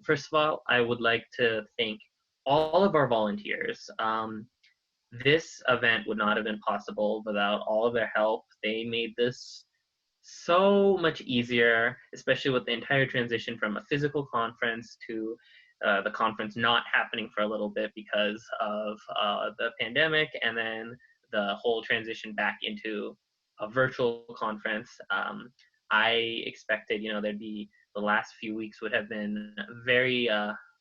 first of all, I would like to thank all of our volunteers. This event would not have been possible without all of their help. They made this so much easier, especially with the entire transition from a physical conference to the conference not happening for a little bit because of the pandemic, and then the whole transition back into a virtual conference. I expected, there'd be the last few weeks would have been very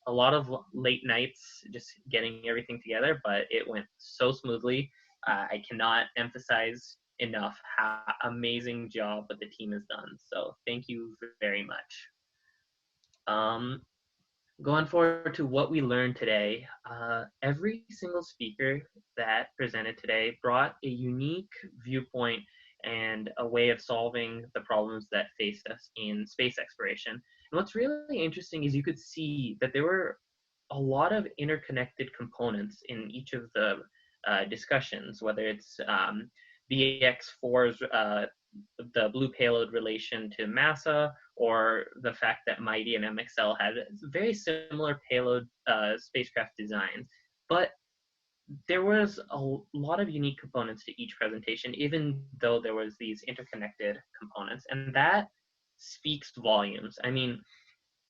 a lot of late nights just getting everything together, but it went so smoothly. I cannot emphasize enough how amazing job that the team has done. So thank you very much. Going forward to what we learned today, every single speaker that presented today brought a unique viewpoint and a way of solving the problems that faced us in space exploration. And what's really interesting is you could see that there were a lot of interconnected components in each of the discussions, whether it's BX4's the blue payload relation to massa, or the fact that MIGHTY and MXL had very similar payload spacecraft designs. But there was a lot of unique components to each presentation, even though there was these interconnected components, and that speaks volumes. I mean,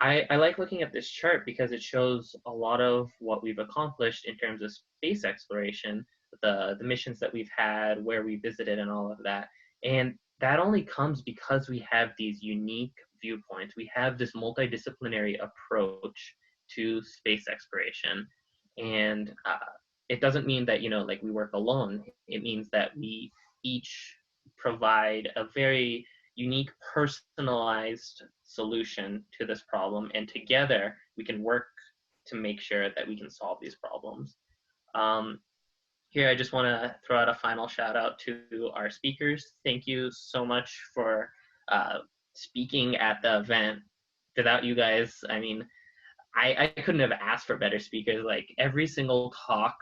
I like looking at this chart because it shows a lot of what we've accomplished in terms of space exploration, the missions that we've had, where we visited, and all of that. And that only comes because we have these unique viewpoints. We have this multidisciplinary approach to space exploration. And it doesn't mean that, like we work alone. It means that we each provide a very unique, personalized solution to this problem, and together we can work to make sure that we can solve these problems. Here, I just want to throw out a final shout out to our speakers. Thank you so much for speaking at the event. Without you guys, I mean, I couldn't have asked for better speakers. Like, every single talk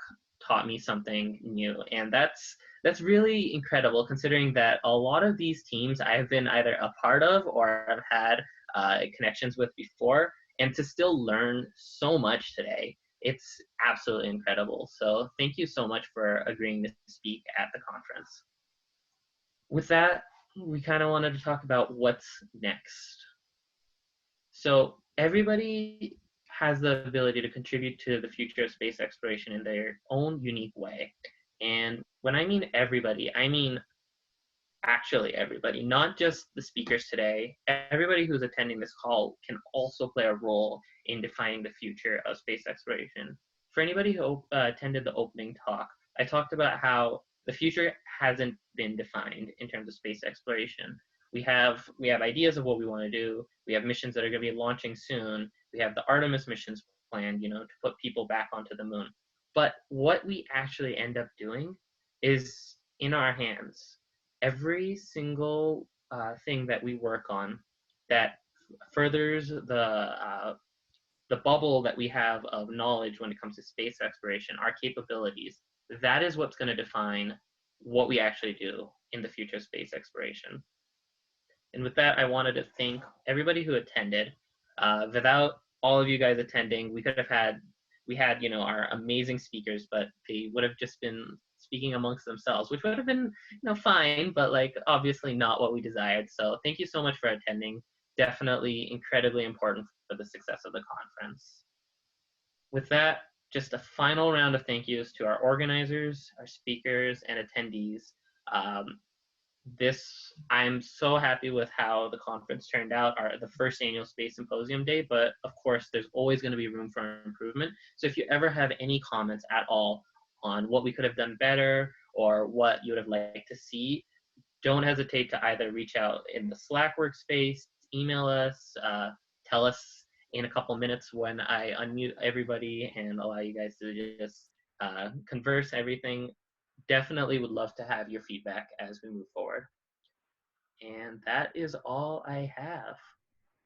taught me something new, and that's really incredible, considering that a lot of these teams I've been either a part of or have had connections with before, and to still learn so much today, it's absolutely incredible. So thank you so much for agreeing to speak at the conference. With that, we kind of wanted to talk about what's next. So everybody has the ability to contribute to the future of space exploration in their own unique way. And when I mean everybody, I mean actually everybody, not just the speakers today. Everybody who's attending this call can also play a role in defining the future of space exploration. For anybody who attended the opening talk, I talked about how the future hasn't been defined in terms of space exploration. We have ideas of what we want to do. We have missions that are going to be launching soon. We have the Artemis missions planned, to put people back onto the moon. But what we actually end up doing is in our hands. Every single thing that we work on that furthers the bubble that we have of knowledge when it comes to space exploration, our capabilities, that is what's going to define what we actually do in the future of space exploration. And with that, I wanted to thank everybody who attended. Without all of you guys attending, we had our amazing speakers, but they would have just been speaking amongst themselves, which would have been fine, but obviously not what we desired. So thank you so much for attending. Definitely incredibly important for the success of the conference. With that, just a final round of thank yous to our organizers, our speakers, and attendees. I'm so happy with how the conference turned out, the first annual Space Symposium Day, but of course there's always going to be room for improvement. So if you ever have any comments at all on what we could have done better or what you would have liked to see, don't hesitate to either reach out in the Slack workspace, email us, tell us in a couple minutes when I unmute everybody and allow you guys to just converse everything. Definitely would love to have your feedback as we move forward. And that is all I have.